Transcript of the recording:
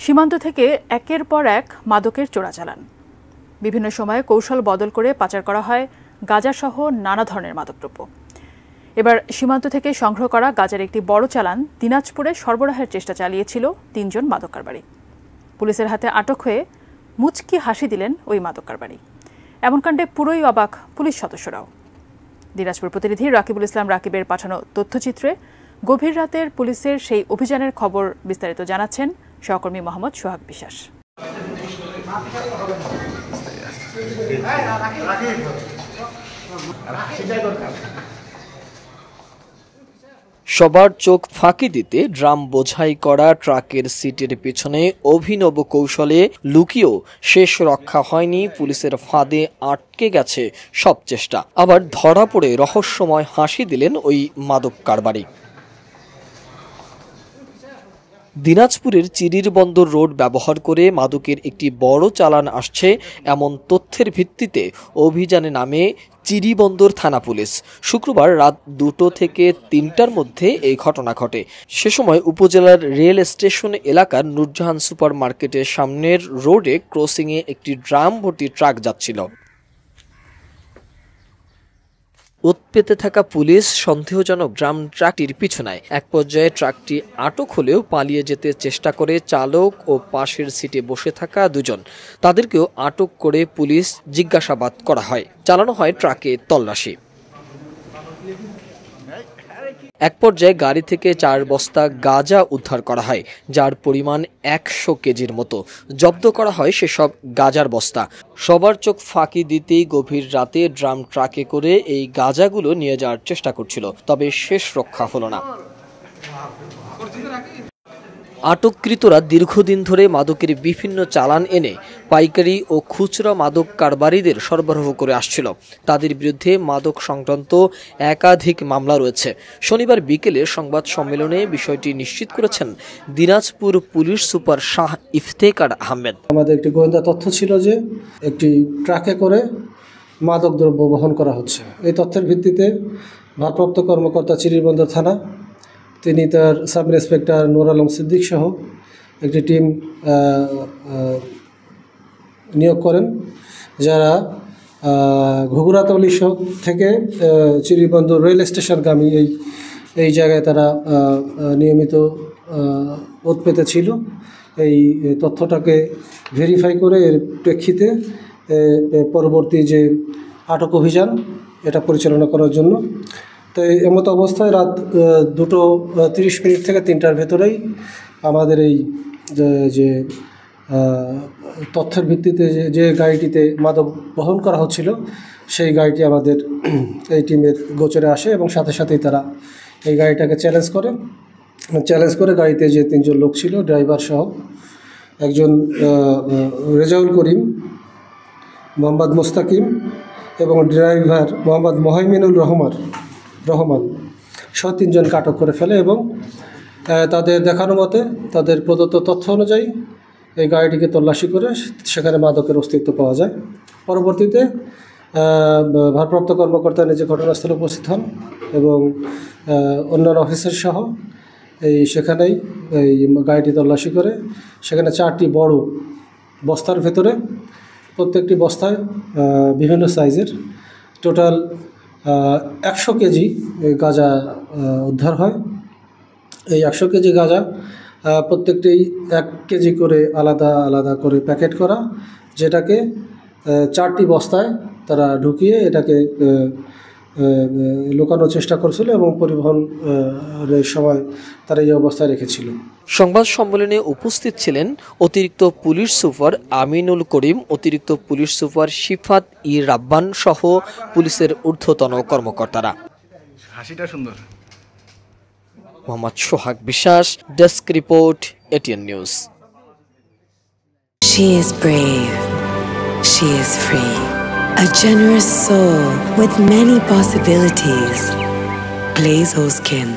সীমান্ত থেকে একের পর এক মাদকের চোরাচালান। বিভিন্ন সময়ে কৌশল বদল করে পাচার করা হয় গাঁজাসহ নানা ধরনের মাদকদ্রব্য। এবার সীমান্ত থেকে সংগ্রহ করা গাঁজার একটি বড় চালান দিনাজপুরে সরবরাহের চেষ্টা চালিয়েছিল ৩ জন মাদক কারবারি। পুলিশের হাতে আটক হয়ে মুচকি হাসি দিলেন ওই মাদক কারবারি। এমন কাণ্ডে পুরোই অবাক পুলিশ সদস্যরাও। দিনাজপুর প্রতিনিধি রাকিবুল ইসলাম রাকিবের পাঠানো তথ্যচিত্রে গভীর রাতের পুলিশের সেই অভিযানের খবর বিস্তারিত জানাচ্ছেন সহকর্মী মোহাম্মদ সোহাগ বিশ্বাস। সবার চোখ ফাঁকি দিতে ড্রাম বোঝাই করা ট্রাকের সিটের পেছনে অভিনব কৌশলে লুকিয়েও শেষ রক্ষা হয়নি পুলিশের ফাঁদে আটকে গেছে সব চেষ্টা। আবার ধরা পড়ে রহস্যময় হাসি দিলেন ওই মাদক কারবারি। দিনাজপুরের চিরির বন্দর রোড ব্যবহার করে মাদকের একটি বড় চালান আসছে এমন তথ্যের ভিত্তিতে অভিযানে নামে চিরিবন্দর থানা পুলিশ। শুক্রবার রাত 2টো থেকে 3টার মধ্যে এই ঘটনা ঘটে। সে সময় উপজেলার রেল স্টেশন এলাকার নূরজাহান সুপার মার্কেটের সামনের রোডে ক্রসিংয়ে একটি ড্রাম ভর্তি ট্রাক যাচ্ছিল। উৎপেতে থাকা পুলিশ সন্দেহজনক ড্রাম ট্রাকটির পিছনায়। এক পর্যায়ে ট্রাকটি আটক হলেও পালিয়ে যেতে চেষ্টা করে চালক ও পাশের সিটে বসে থাকা দুজন। তাদেরকেও আটক করে পুলিশ জিজ্ঞাসাবাদ করা হয়। চালানো হয় ট্রাকে তল্লাশি। এক পর্যায়ে গাড়ি থেকে 4 বস্তা গাঁজা উদ্ধার করা হয়, যার পরিমাণ 100 কেজির মতো। জব্দ করা হয় সেসব গাঁজার বস্তা। সবার চোখ ফাঁকি দিতেই গভীর রাতে ড্রাম ট্রাকে করে এই গাঁজাগুলো নিয়ে যাওয়ার চেষ্টা করছিল, তবে শেষ রক্ষা হলো না। আটককৃতরা দীর্ঘদিন ধরে মাদকের বিভিন্ন চালান এনে পাইকারি ও খুচরা মাদক কারবারিদের সরবরাহ করে আসছিল। তাদের বিরুদ্ধে মাদক সংক্রান্ত একাধিক মামলা রয়েছে। শনিবার বিকেলে সংবাদ সম্মেলনে বিষয়টি নিশ্চিত করেছেন দিনাজপুর পুলিশ সুপার শাহ ইফতেখার আহমেদ। আমাদের একটি গোয়েন্দা তথ্য ছিল যে একটি ট্রাকে করে মাদক দ্রব্য বহন করা হচ্ছে। এই তথ্যের ভিত্তিতে ভারপ্রাপ্ত কর্মকর্তা চিরিরবন্দর থানা, তিনি তার সাব ইন্সপেক্টর নূর আলম সিদ্দিক সহ একটি টিম নিয়োগ করেন, যারা ঘুঘুরাতলি থেকে চিরিরবন্দর রেল স্টেশনগামী এই জায়গায় তারা নিয়মিত উৎপেতে ছিল। এই তথ্যটাকে ভেরিফাই করে এর প্রেক্ষিতে পরবর্তী যে আটক অভিযান এটা পরিচালনা করার জন্য। তো এমতো অবস্থায় রাত 2:30 থেকে 3টার ভেতরেই আমাদের এই যে তথ্যের ভিত্তিতে যে গাড়িটিতে মাদক বহন করা হচ্ছিল, সেই গাড়িটি আমাদের এই টিমের গোচরে আসে এবং সাথে সাথেই তারা এই গাড়িটাকে চ্যালেঞ্জ করে গাড়িতে যে 3 জন লোক ছিল, ড্রাইভার সহ একজন রেজাউল করিম, মোহাম্মদ মুস্তাকিম এবং ড্রাইভার মোহাম্মদ মোহাইমিনুল রহমান সহ 3 জনকে আটক করে ফেলে এবং তাদের দেখানো মতে তাদের প্রদত্ত তথ্য অনুযায়ী এই গাড়িটিকে তল্লাশি করে সেখানে মাদকের অস্তিত্ব পাওয়া যায়। পরবর্তীতে ভারপ্রাপ্ত কর্মকর্তা নিজে ঘটনাস্থলে উপস্থিত হন এবং অন্যান্য অফিসার সহ সেখানেই এই গাড়িটি তল্লাশি করে সেখানে 4টি বড় বস্তার ভেতরে, প্রত্যেকটি বস্তায় বিভিন্ন সাইজের টোটাল 100 কেজি গাঁজা উদ্ধার হয়। এই 100 কেজি গাঁজা প্রত্যেকটি 1 কেজি করে আলাদা আলাদা করে প্যাকেট করা, যেটাকে 4টি বস্তায় তারা ঢুকিয়ে এটাকে লুকানোর চেষ্টা করছিল এবং পরিবহনের সময় তারা এই অবস্থায় রেখেছিল। সংবাদ সম্মেলনে উপস্থিত ছিলেন অতিরিক্ত পুলিশ সুপার আমিনুল করিম, অতিরিক্ত পুলিশ সুপার শিফাত ই রাব্বান সহ পুলিশের ঊর্ধ্বতন কর্মকর্তারা। হাসিটা সুন্দর। মোহাম্মদ সোহাগ বিশ্বাস, desk report, ATN news. She is brave. She is free. A generous soul with many possibilities. Blaze Skin.